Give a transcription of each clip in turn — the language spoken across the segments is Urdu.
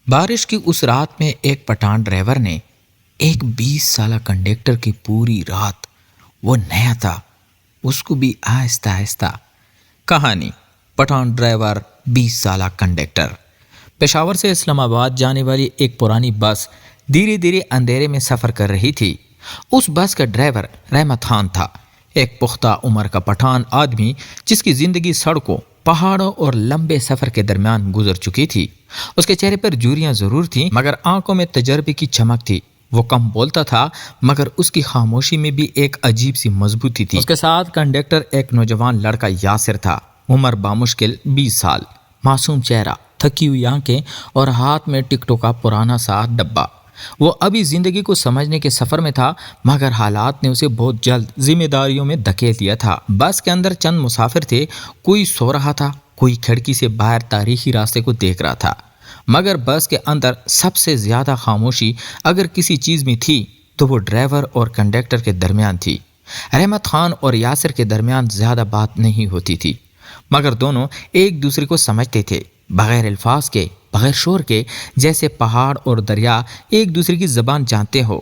بارش کی اس رات میں ایک پٹھان ڈرائیور نے ایک 20 سالہ کنڈکٹر کی پوری رات، وہ نیا تھا، اس کو بھی آہستہ آہستہ۔ کہانی: پٹھان ڈرائیور 20 سالہ کنڈکٹر۔ پشاور سے اسلام آباد جانے والی ایک پرانی بس دھیرے دھیرے اندھیرے میں سفر کر رہی تھی۔ اس بس کا ڈرائیور رحمت خان تھا، ایک پختہ عمر کا پٹھان آدمی جس کی زندگی سڑکوں، پہاڑوں اور لمبے سفر کے درمیان گزر چکی تھی۔ اس کے چہرے پر جھریاں ضرور تھیں مگر آنکھوں میں تجربے کی چمک تھی۔ وہ کم بولتا تھا مگر اس کی خاموشی میں بھی ایک عجیب سی مضبوطی تھی۔ اس کے ساتھ کنڈکٹر ایک نوجوان لڑکا یاسر تھا، عمر بامشکل 20 سال، معصوم چہرہ، تھکی ہوئی آنکھیں اور ہاتھ میں ٹکٹوں کا پرانا سا ڈبہ۔ وہ ابھی زندگی کو سمجھنے کے سفر میں تھا مگر حالات نے اسے بہت جلد ذمہ داریوں میں دھکیل دیا تھا۔ بس کے اندر چند مسافر تھے، کوئی سو رہا تھا، کوئی کھڑکی سے باہر تاریخی راستے کو دیکھ رہا تھا، مگر بس کے اندر سب سے زیادہ خاموشی اگر کسی چیز میں تھی تو وہ ڈرائیور اور کنڈکٹر کے درمیان تھی۔ رحمت خان اور یاسر کے درمیان زیادہ بات نہیں ہوتی تھی مگر دونوں ایک دوسرے کو سمجھتے تھے، بغیر الفاظ کے، بغیر شور کے، جیسے پہاڑ اور دریا ایک دوسرے کی زبان جانتے ہو۔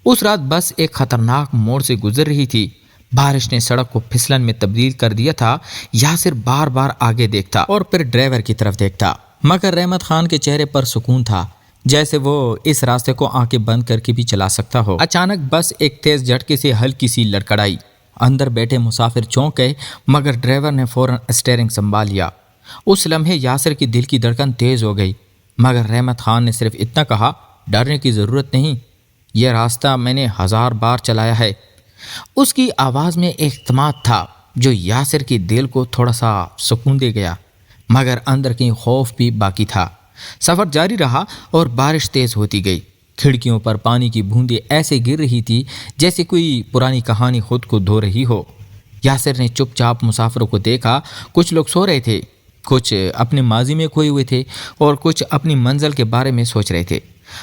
اس رات بس ایک خطرناک موڑ سے گزر رہی تھی، بارش نے سڑک کو پھسلن میں تبدیل کر دیا تھا۔ یاسر بار بار آگے دیکھتا اور پھر ڈرائیور کی طرف دیکھتا مگر رحمت خان کے چہرے پر سکون تھا، جیسے وہ اس راستے کو آنکھیں بند کر کے بھی چلا سکتا ہو۔ اچانک بس ایک تیز جھٹکے سے ہلکی سی لڑکھڑائی، اندر بیٹھے مسافر چونک گئے مگر ڈرائیور نے فوراً اسٹیئرنگ سنبھال لیا۔ اس لمحے یاسر کی دل کی دھڑکن تیز ہو گئی مگر رحمت خان نے صرف اتنا کہا، ڈرنے کی ضرورت نہیں، یہ راستہ میں نے 1000 بار چلایا ہے۔ اس کی آواز میں ایک اعتماد تھا جو یاسر کی دل کو تھوڑا سا سکون دے گیا مگر اندر کہیں خوف بھی باقی تھا۔ سفر جاری رہا اور بارش تیز ہوتی گئی، کھڑکیوں پر پانی کی بوندیں ایسے گر رہی تھی جیسے کوئی پرانی کہانی خود کو دھو رہی ہو۔ یاسر نے چپ چاپ مسافروں کو دیکھا، کچھ لوگ سو رہے تھے، کچھ اپنے ماضی میں کھوئے ہوئے تھے اور کچھ اپنی منزل کے بارے میں سوچ رہے تھے،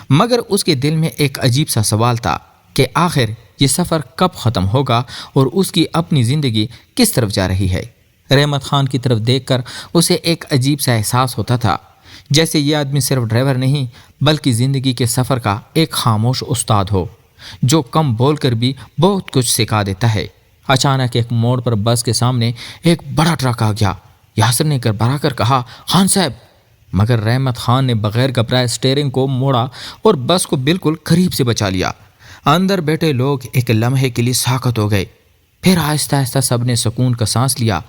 مگر اس کے دل میں ایک عجیب سا سوال تھا کہ آخر یہ سفر کب ختم ہوگا اور اس کی اپنی زندگی کس طرف جا رہی ہے۔ رحمت خان کی طرف دیکھ کر اسے ایک عجیب سا احساس ہوتا تھا، جیسے یہ آدمی صرف ڈرائیور نہیں بلکہ زندگی کے سفر کا ایک خاموش استاد ہو جو کم بول کر بھی بہت کچھ سکھا دیتا ہے۔ اچانک ایک موڑ پر بس کے سامنے ایک بڑا ٹرک آ گیا۔ یاسر نے گھبرا کر کہا، خان صاحب، مگر رحمت خان نے بغیر گھبرائے اسٹیئرنگ کو موڑا اور بس کو بالکل قریب سے بچا لیا۔ اندر بیٹھے لوگ ایک لمحے کے لیے ساکت ہو گئے، پھر آہستہ آہستہ سب نے سکون کا سانس لیا۔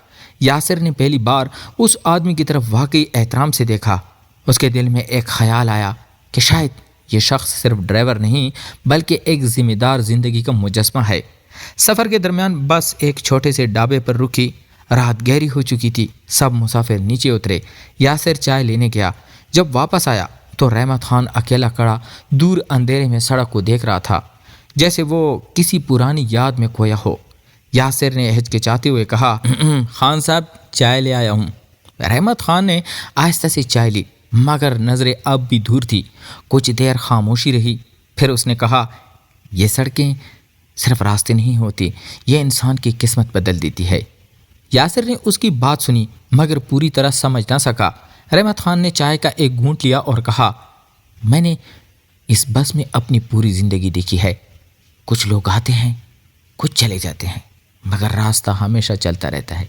یاسر نے پہلی بار اس آدمی کی طرف واقعی احترام سے دیکھا۔ اس کے دل میں ایک خیال آیا کہ شاید یہ شخص صرف ڈرائیور نہیں بلکہ ایک ذمہ دار زندگی کا مجسمہ ہے۔ سفر کے درمیان بس ایک چھوٹے سے ڈھابے پر رکی، رات گہری ہو چکی تھی، سب مسافر نیچے اترے۔ یاسر چائے لینے گیا، جب واپس آیا تو رحمت خان اکیلا کھڑا دور اندھیرے میں سڑک کو دیکھ رہا تھا، جیسے وہ کسی پرانی یاد میں کھویا ہو۔ یاسر نے ہچکچاتے ہوئے کہا، خان صاحب، چائے لے آیا ہوں۔ رحمت خان نے آہستہ سے چائے لی مگر نظریں اب بھی دور تھی۔ کچھ دیر خاموشی رہی، پھر اس نے کہا، یہ سڑکیں صرف راستے نہیں ہوتی، یہ انسان کی قسمت بدل دیتی ہے۔ یاسر نے اس کی بات سنی مگر پوری طرح سمجھ نہ سکا۔ رحمت خان نے چائے کا ایک گھونٹ لیا اور کہا، میں نے اس بس میں اپنی پوری زندگی دیکھی ہے، کچھ لوگ آتے ہیں، کچھ چلے جاتے ہیں مگر راستہ ہمیشہ چلتا رہتا ہے۔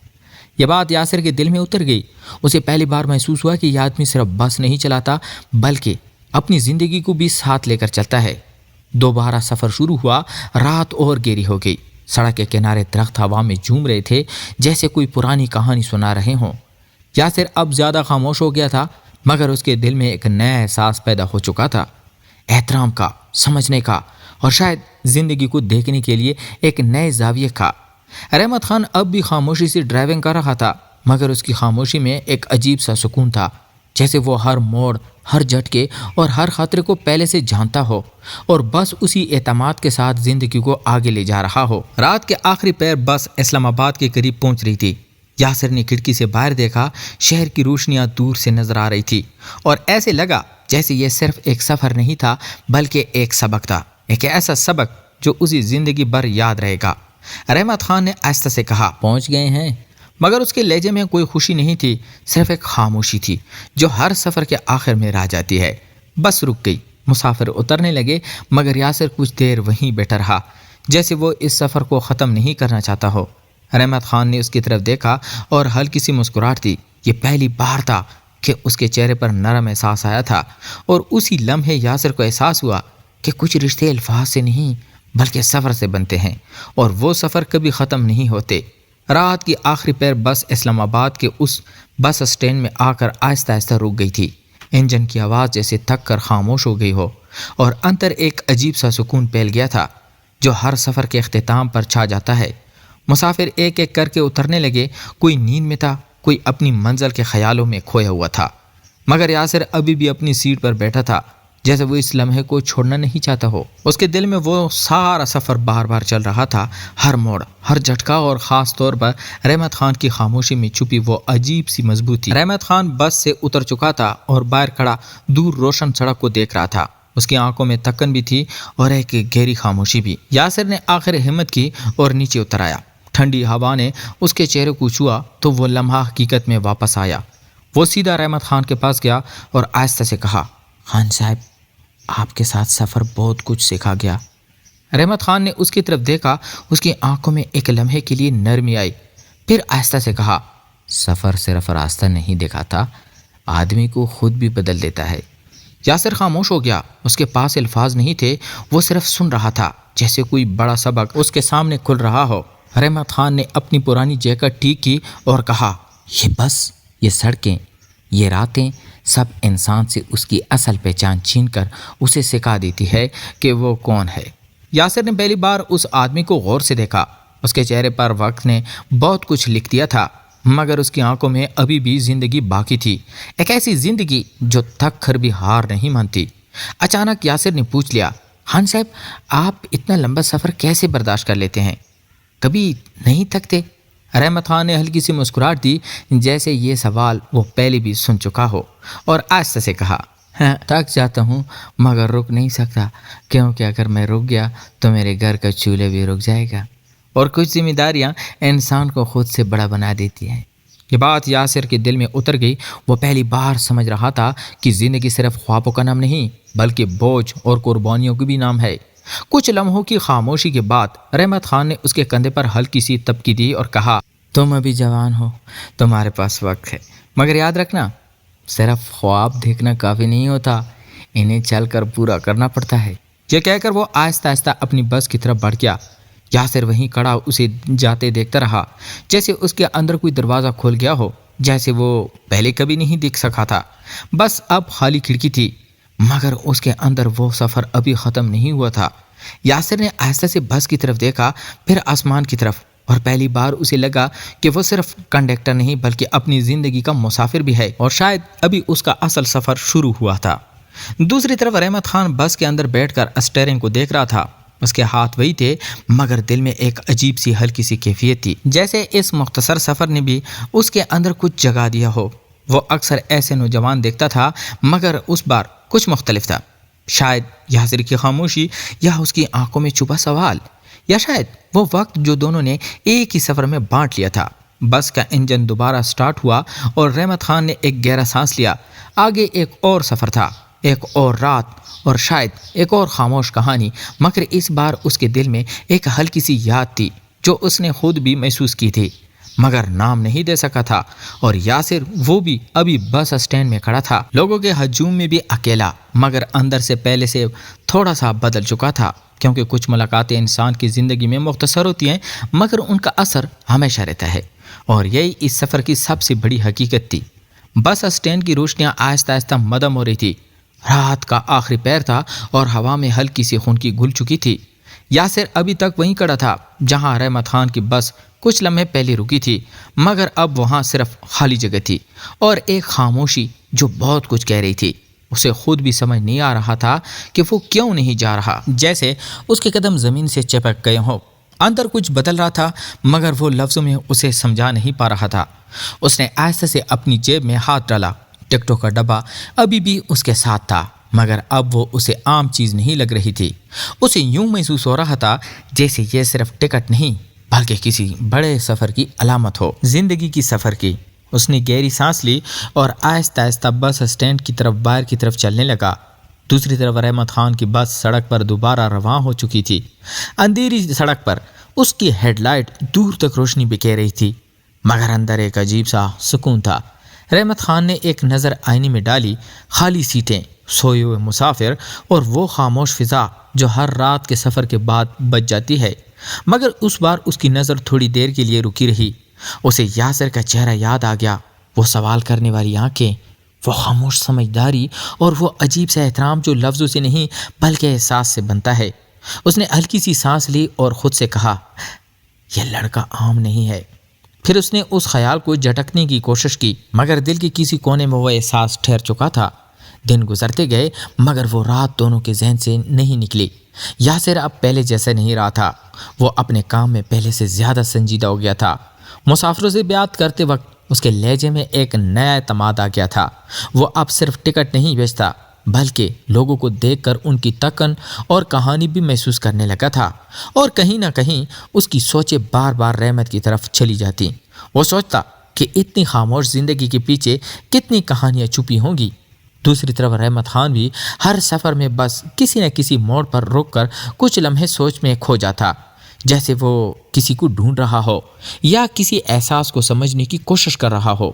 یہ بات یاسر کے دل میں اتر گئی۔ اسے پہلی بار محسوس ہوا کہ یہ آدمی صرف بس نہیں چلاتا بلکہ اپنی زندگی کو بھی ساتھ لے کر چلتا ہے۔ دوبارہ سفر شروع ہوا، رات اور گہری ہو گئی، سڑک کے کنارے درخت ہوا میں جھوم رہے تھے جیسے کوئی پرانی کہانی سنا رہے ہوں۔ یاسر اب زیادہ خاموش ہو گیا تھا مگر اس کے دل میں ایک نیا احساس پیدا ہو چکا تھا، احترام کا، سمجھنے کا اور شاید زندگی کو دیکھنے کے لیے ایک نئے زاویے کا۔ رحمت خان اب بھی خاموشی سے ڈرائیونگ کر رہا تھا مگر اس کی خاموشی میں ایک عجیب سا سکون تھا، جیسے وہ ہر موڑ، ہر جھٹکے اور ہر خطرے کو پہلے سے جانتا ہو اور بس اسی اعتماد کے ساتھ زندگی کو آگے لے جا رہا ہو۔ رات کے آخری پہر بس اسلام آباد کے قریب پہنچ رہی تھی۔ یاسر نے کھڑکی سے باہر دیکھا، شہر کی روشنیاں دور سے نظر آ رہی تھی اور ایسے لگا جیسے یہ صرف ایک سفر نہیں تھا بلکہ ایک سبق تھا، ایک ایسا سبق جو اسی زندگی بھر یاد رہے گا۔ رحمت خان نے آہستہ سے کہا، پہنچ گئے ہیں، مگر اس کے لہجے میں کوئی خوشی نہیں تھی، صرف ایک خاموشی تھی جو ہر سفر کے آخر میں رہ جاتی ہے۔ بس رک گئی، مسافر اترنے لگے، مگر یاسر کچھ دیر وہیں بیٹھا رہا، جیسے وہ اس سفر کو ختم نہیں کرنا چاہتا ہو۔ رحمت خان نے اس کی طرف دیکھا اور ہلکی سی مسکراہٹ دی۔ یہ پہلی بار تھا کہ اس کے چہرے پر نرم احساس آیا تھا، اور اسی لمحے یاسر کو احساس ہوا کہ کچھ رشتے الفاظ سے نہیں بلکہ سفر سے بنتے ہیں، اور وہ سفر کبھی ختم نہیں ہوتے۔ رات کی آخری پیر بس اسلام آباد کے اس بس اسٹینڈ میں آ کر آہستہ آہستہ رک گئی تھی۔ انجن کی آواز جیسے تھک کر خاموش ہو گئی ہو، اور اندر ایک عجیب سا سکون پھیل گیا تھا جو ہر سفر کے اختتام پر چھا جاتا ہے۔ مسافر ایک ایک کر کے اترنے لگے، کوئی نیند میں تھا، کوئی اپنی منزل کے خیالوں میں کھویا ہوا تھا، مگر یاسر ابھی بھی اپنی سیٹ پر بیٹھا تھا، جیسے وہ اس لمحے کو چھوڑنا نہیں چاہتا ہو۔ اس کے دل میں وہ سارا سفر بار بار چل رہا تھا، ہر موڑ، ہر جھٹکا، اور خاص طور پر رحمت خان کی خاموشی میں چھپی وہ عجیب سی مضبوطی۔ رحمت خان بس سے اتر چکا تھا اور باہر کھڑا دور روشن سڑک کو دیکھ رہا تھا۔ اس کی آنکھوں میں تھکن بھی تھی اور ایک گہری خاموشی بھی۔ یاسر نے آخر ہمت کی اور نیچے اتر آیا۔ ٹھنڈی ہوا نے اس کے چہرے کو چھوا تو وہ لمحہ حقیقت میں واپس آیا۔ وہ سیدھا رحمت خان کے پاس گیا اور آہستہ سے کہا، خان صاحب، آپ کے ساتھ سفر بہت کچھ سیکھا گیا۔ رحمت خان نے اس کی طرف دیکھا، اس کی آنکھوں میں ایک لمحے کے لیے نرمی آئی، پھر آہستہ سے کہا، سفر صرف راستہ نہیں دکھاتا، آدمی کو خود بھی بدل دیتا ہے۔ یاسر خاموش ہو گیا، اس کے پاس الفاظ نہیں تھے، وہ صرف سن رہا تھا، جیسے کوئی بڑا سبق اس کے سامنے کھل رہا ہو۔ رحمت خان نے اپنی پرانی جیکٹ ٹھیک کی اور کہا، یہ بس، یہ سڑکیں، یہ راتیں، سب انسان سے اس کی اصل پہچان چھین کر اسے سکھا دیتی ہے کہ وہ کون ہے۔ یاسر نے پہلی بار اس آدمی کو غور سے دیکھا۔ اس کے چہرے پر وقت نے بہت کچھ لکھ دیا تھا، مگر اس کی آنکھوں میں ابھی بھی زندگی باقی تھی، ایک ایسی زندگی جو تھک کر بھی ہار نہیں مانتی۔ اچانک یاسر نے پوچھ لیا، خان صاحب، آپ اتنا لمبا سفر کیسے برداشت کر لیتے ہیں؟ کبھی نہیں تھکتے؟ رحمت خان نے ہلکی سی مسکراہٹ دی، جیسے یہ سوال وہ پہلے بھی سن چکا ہو، اور آہستہ سے کہا، تھک جاتا ہوں مگر رک نہیں سکتا، کیونکہ اگر میں رک گیا تو میرے گھر کا چولہا بھی رک جائے گا، اور کچھ ذمہ داریاں انسان کو خود سے بڑا بنا دیتی ہیں۔ یہ بات یاسر کے دل میں اتر گئی۔ وہ پہلی بار سمجھ رہا تھا کہ زندگی صرف خوابوں کا نام نہیں بلکہ بوجھ اور قربانیوں کی بھی نام ہے۔ کچھ لمحوں کی خاموشی کے بعد رحمت خان نے اس کے کندھے پر ہلکی سی تپکی دی اور کہا، تم ابھی جوان ہو، تمہارے پاس وقت ہے، مگر یاد رکھنا، صرف خواب دیکھنا کافی نہیں ہوتا، انہیں چل کر پورا کرنا پڑتا ہے۔ یہ کہہ کر وہ آہستہ آہستہ اپنی بس کی طرف بڑھ گیا۔ یاسر وہیں کھڑا اسے جاتے دیکھتا رہا، جیسے اس کے اندر کوئی دروازہ کھول گیا ہو، جیسے وہ پہلے کبھی نہیں دیکھ سکا تھا۔ بس اب خالی کھڑکی تھی، مگر اس کے اندر وہ سفر ابھی ختم نہیں ہوا تھا۔ یاسر نے آہستہ سے بس کی طرف دیکھا، پھر آسمان کی طرف، اور پہلی بار اسے لگا کہ وہ صرف کنڈکٹر نہیں بلکہ اپنی زندگی کا مسافر بھی ہے، اور شاید ابھی اس کا اصل سفر شروع ہوا تھا۔ دوسری طرف رحمت خان بس کے اندر بیٹھ کر اسٹیئرنگ کو دیکھ رہا تھا۔ اس کے ہاتھ وہی تھے، مگر دل میں ایک عجیب سی ہلکی سی کیفیت تھی، جیسے اس مختصر سفر نے بھی اس کے اندر کچھ جگا دیا ہو۔ وہ اکثر ایسے نوجوان دیکھتا تھا، مگر اس بار کچھ مختلف تھا۔ شاید یاسر کی خاموشی، یا اس کی آنکھوں میں چھپا سوال، یا شاید وہ وقت جو دونوں نے ایک ہی سفر میں بانٹ لیا تھا۔ بس کا انجن دوبارہ سٹارٹ ہوا اور رحمت خان نے ایک گہرا سانس لیا۔ آگے ایک اور سفر تھا، ایک اور رات، اور شاید ایک اور خاموش کہانی، مگر اس بار اس کے دل میں ایک ہلکی سی یاد تھی جو اس نے خود بھی محسوس کی تھی، مگر نام نہیں دے سکا تھا۔ اور یاسر، وہ بھی ابھی بس اسٹینڈ میں کھڑا تھا، لوگوں کے ہجوم میں بھی اکیلا، مگر اندر سے پہلے سے تھوڑا سا بدل چکا تھا، کیونکہ کچھ ملاقاتیں انسان کی زندگی میں مختصر ہوتی ہیں مگر ان کا اثر ہمیشہ رہتا ہے، اور یہی اس سفر کی سب سے بڑی حقیقت تھی۔ بس اسٹینڈ کی روشنیاں آہستہ آہستہ مدھم ہو رہی تھی۔ رات کا آخری پہر تھا اور ہوا میں ہلکی سی خنکی گھل چکی تھی۔ یاسر ابھی تک وہیں کھڑا تھا جہاں رحمت خان کی بس کچھ لمحے پہلے رکی تھی، مگر اب وہاں صرف خالی جگہ تھی اور ایک خاموشی جو بہت کچھ کہہ رہی تھی۔ اسے خود بھی سمجھ نہیں آ رہا تھا کہ وہ کیوں نہیں جا رہا، جیسے اس کے قدم زمین سے چپک گئے ہوں۔ اندر کچھ بدل رہا تھا، مگر وہ لفظوں میں اسے سمجھا نہیں پا رہا تھا۔ اس نے آہستہ سے اپنی جیب میں ہاتھ ڈالا۔ ٹکٹوں کا ڈبہ ابھی بھی اس کے ساتھ تھا، مگر اب وہ اسے عام چیز نہیں لگ رہی تھی۔ اسے یوں محسوس ہو رہا تھا جیسے یہ صرف ٹکٹ نہیں بلکہ کسی بڑے سفر کی علامت ہو، زندگی کی سفر کی۔ اس نے گہری سانس لی اور آہستہ آہستہ بس اسٹینڈ کی طرف باہر کی طرف چلنے لگا۔ دوسری طرف رحمت خان کی بس سڑک پر دوبارہ رواں ہو چکی تھی۔ اندھیری سڑک پر اس کی ہیڈ لائٹ دور تک روشنی بکھیر رہی تھی، مگر اندر ایک عجیب سا سکون تھا۔ رحمت خان نے ایک نظر آئینے میں ڈالی، خالی سیٹیں، سوئے ہوئے مسافر اور وہ خاموش فضا جو ہر رات کے سفر کے بعد بچ جاتی ہے۔ مگر اس بار اس کی نظر تھوڑی دیر کے لیے رکی رہی۔ اسے یاسر کا چہرہ یاد آ گیا، وہ سوال کرنے والی آنکھیں، وہ خاموش سمجھداری اور وہ عجیب سا احترام جو لفظوں سے نہیں بلکہ احساس سے بنتا ہے۔ اس نے ہلکی سی سانس لی اور خود سے کہا، یہ لڑکا عام نہیں ہے۔ پھر اس نے اس خیال کو جھٹکنے کی کوشش کی، مگر دل کے کسی کونے میں وہ احساس ٹھہر چکا تھا۔ دن گزرتے گئے مگر وہ رات دونوں کے ذہن سے نہیں نکلی۔ یاسر اب پہلے جیسا نہیں رہا تھا، وہ اپنے کام میں پہلے سے زیادہ سنجیدہ ہو گیا تھا۔ مسافروں سے بات کرتے وقت اس کے لہجے میں ایک نیا اعتماد آ گیا تھا۔ وہ اب صرف ٹکٹ نہیں بیچتا بلکہ لوگوں کو دیکھ کر ان کی تکن اور کہانی بھی محسوس کرنے لگا تھا، اور کہیں نہ کہیں اس کی سوچیں بار بار رحمت کی طرف چلی جاتی۔ وہ سوچتا کہ اتنی خاموش زندگی کے پیچھے کتنی کہانیاں چھپی ہوں گی۔ دوسری طرف رحمت خان بھی ہر سفر میں بس کسی نہ کسی موڑ پر رک کر کچھ لمحے سوچ میں کھو جاتا، جیسے وہ کسی کو ڈھونڈ رہا ہو یا کسی احساس کو سمجھنے کی کوشش کر رہا ہو،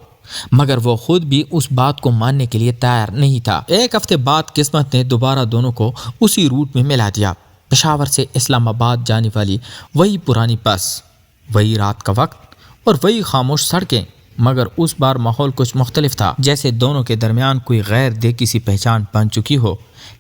مگر وہ خود بھی اس بات کو ماننے کے لیے تیار نہیں تھا۔ ایک ہفتے بعد قسمت نے دوبارہ دونوں کو اسی روٹ میں ملا دیا۔ پشاور سے اسلام آباد جانے والی وہی پرانی بس، وہی رات کا وقت اور وہی خاموش سڑکیں، مگر اس بار ماحول کچھ مختلف تھا، جیسے دونوں کے درمیان کوئی غیر دیکھی سی پہچان بن چکی ہو۔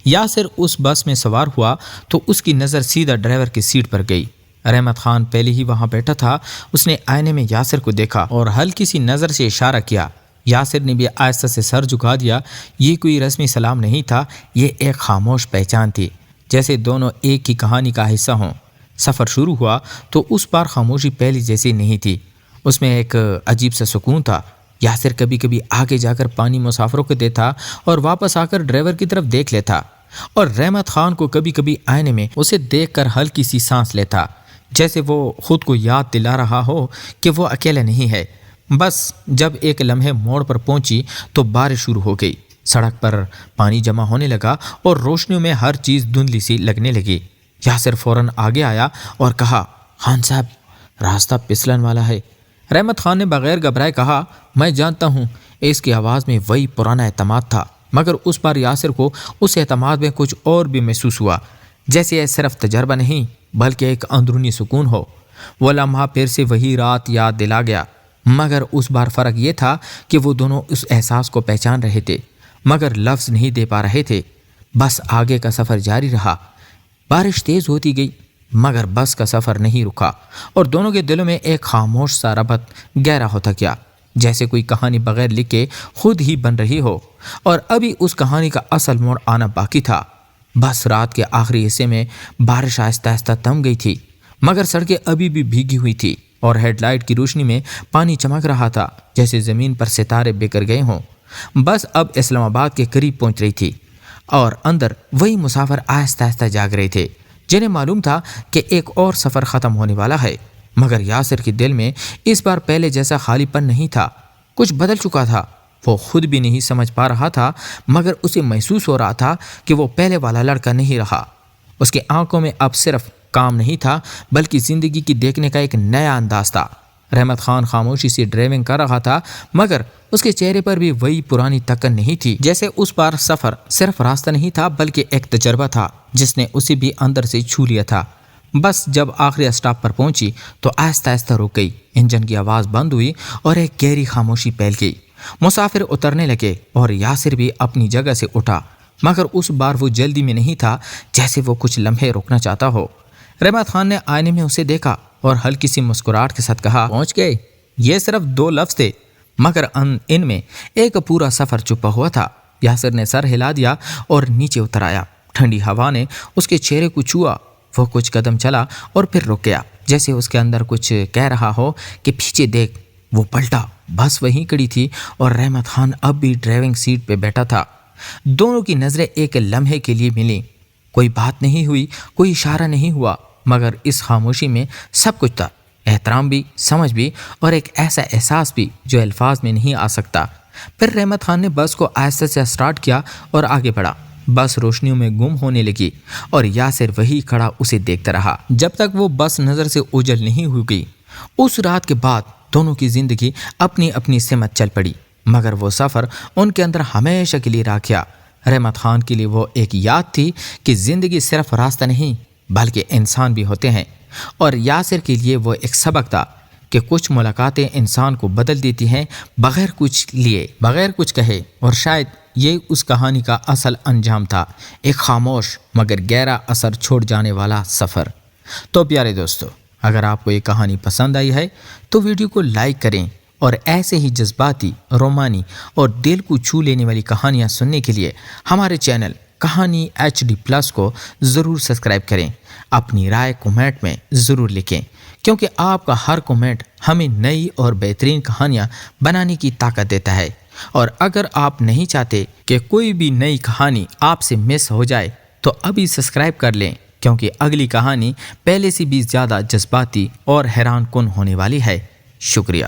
یاسر اس بس میں سوار ہوا تو اس کی نظر سیدھا ڈرائیور کی سیٹ پر گئی۔ رحمت خان پہلے ہی وہاں بیٹھا تھا۔ اس نے آئینے میں یاسر کو دیکھا اور ہلکی سی نظر سے اشارہ کیا۔ یاسر نے بھی آہستہ سے سر جھکا دیا۔ یہ کوئی رسمی سلام نہیں تھا، یہ ایک خاموش پہچان تھی، جیسے دونوں ایک ہی کہانی کا حصہ ہوں۔ سفر شروع ہوا تو اس بار خاموشی پہلی جیسی نہیں تھی، اس میں ایک عجیب سا سکون تھا۔ یاسر کبھی کبھی آگے جا کر پانی مسافروں کو دیتا اور واپس آ کر ڈرائیور کی طرف دیکھ لیتا، اور رحمت خان کو کبھی کبھی آئینے میں اسے دیکھ کر ہلکی سی سانس لیتا، جیسے وہ خود کو یاد دلا رہا ہو کہ وہ اکیلا نہیں ہے۔ بس جب ایک لمحے موڑ پر پہنچی تو بارش شروع ہو گئی۔ سڑک پر پانی جمع ہونے لگا اور روشنیوں میں ہر چیز دھندلی سی لگنے لگی۔ یاسر فوراً آگے آیا اور کہا، خان صاحب، راستہ پھسلن والا ہے۔ رحمت خان نے بغیر گھبرائے کہا، میں جانتا ہوں۔ اس کی آواز میں وہی پرانا اعتماد تھا، مگر اس بار یاسر کو اس اعتماد میں کچھ اور بھی محسوس ہوا، جیسے یہ صرف تجربہ نہیں بلکہ ایک اندرونی سکون ہو۔ وہ لمحہ پھر سے وہی رات یاد دلا گیا، مگر اس بار فرق یہ تھا کہ وہ دونوں اس احساس کو پہچان رہے تھے مگر لفظ نہیں دے پا رہے تھے۔ بس آگے کا سفر جاری رہا۔ بارش تیز ہوتی گئی مگر بس کا سفر نہیں رکا، اور دونوں کے دلوں میں ایک خاموش سا ربط گہرا ہوتا گیا، جیسے کوئی کہانی بغیر لکھے خود ہی بن رہی ہو، اور ابھی اس کہانی کا اصل موڑ آنا باقی تھا۔ بس رات کے آخری حصے میں بارش آہستہ آہستہ تھم گئی تھی، مگر سڑکیں ابھی بھی بھیگی ہوئی تھی اور ہیڈ لائٹ کی روشنی میں پانی چمک رہا تھا، جیسے زمین پر ستارے بکھر گئے ہوں۔ بس اب اسلام آباد کے قریب پہنچ رہی تھی، اور اندر وہی مسافر آہستہ آہستہ جاگ رہے تھے، جنہیں معلوم تھا کہ ایک اور سفر ختم ہونے والا ہے۔ مگر یاسر کے دل میں اس بار پہلے جیسا خالی پن نہیں تھا، کچھ بدل چکا تھا۔ وہ خود بھی نہیں سمجھ پا رہا تھا، مگر اسے محسوس ہو رہا تھا کہ وہ پہلے والا لڑکا نہیں رہا۔ اس کی آنکھوں میں اب صرف کام نہیں تھا بلکہ زندگی کی دیکھنے کا ایک نیا انداز تھا۔ رحمت خان خاموشی سے ڈرائیونگ کر رہا تھا، مگر اس کے چہرے پر بھی وہی پرانی تکن نہیں تھی، جیسے اس بار سفر صرف راستہ نہیں تھا بلکہ ایک تجربہ تھا جس نے اسے بھی اندر سے چھو لیا تھا۔ بس جب آخری اسٹاپ پر پہنچی تو آہستہ آہستہ رک گئی، انجن کی آواز بند ہوئی اور ایک گہری خاموشی پھیل گئی۔ مسافر اترنے لگے اور یاسر بھی اپنی جگہ سے اٹھا، مگر اس بار وہ جلدی میں نہیں تھا، جیسے وہ کچھ لمحے رکنا چاہتا ہو۔ رحمت خان نے آئینے میں اسے دیکھا اور ہلکی سی مسکراہٹ کے ساتھ کہا، پہنچ گئے۔ یہ صرف 2 لفظ تھے مگر ان میں ایک پورا سفر چھپا ہوا تھا۔ یاسر نے سر ہلا دیا اور نیچے اتر آیا۔ ٹھنڈی ہوا نے اس کے چہرے کو چھوا۔ وہ کچھ قدم چلا اور پھر رک گیا، جیسے اس کے اندر کچھ کہہ رہا ہو کہ پیچھے دیکھ۔ وہ پلٹا، بس وہیں کھڑی تھی اور رحمت خان اب بھی ڈرائیونگ سیٹ پہ بیٹھا تھا۔ دونوں کی نظریں ایک لمحے کے لیے ملیں۔ کوئی بات نہیں ہوئی، کوئی اشارہ نہیں ہوا، مگر اس خاموشی میں سب کچھ تھا، احترام بھی، سمجھ بھی، اور ایک ایسا احساس بھی جو الفاظ میں نہیں آ سکتا۔ پھر رحمت خان نے بس کو آہستہ سے اسٹارٹ کیا اور آگے بڑھا۔ بس روشنیوں میں گم ہونے لگی اور یاسر وہی کھڑا اسے دیکھتا رہا جب تک وہ بس نظر سے اوجھل نہیں ہوئی۔ اس رات کے بعد دونوں کی زندگی اپنی اپنی سمت چل پڑی، مگر وہ سفر ان کے اندر ہمیشہ کے لیے رہ گیا۔ رحمت خان کے لیے وہ ایک یاد تھی کہ زندگی صرف راستہ نہیں بلکہ انسان بھی ہوتے ہیں، اور یاسر کے لیے وہ ایک سبق تھا کہ کچھ ملاقاتیں انسان کو بدل دیتی ہیں بغیر کچھ لیے، بغیر کچھ کہے، اور شاید یہ اس کہانی کا اصل انجام تھا، ایک خاموش مگر گہرا اثر چھوڑ جانے والا سفر۔ تو پیارے دوستو، اگر آپ کو یہ کہانی پسند آئی ہے تو ویڈیو کو لائک کریں، اور ایسے ہی جذباتی، رومانی اور دل کو چھو لینے والی کہانیاں سننے کے لیے ہمارے چینل کہانی HD+ کو ضرور سبسکرائب کریں۔ اپنی رائے کومنٹ میں ضرور لکھیں، کیونکہ آپ کا ہر کومنٹ ہمیں نئی اور بہترین کہانیاں بنانے کی طاقت دیتا ہے۔ اور اگر آپ نہیں چاہتے کہ کوئی بھی نئی کہانی آپ سے مس ہو جائے تو ابھی سبسکرائب کر لیں، کیونکہ اگلی کہانی پہلے سے بھی زیادہ جذباتی اور حیران کن ہونے والی ہے۔ شکریہ۔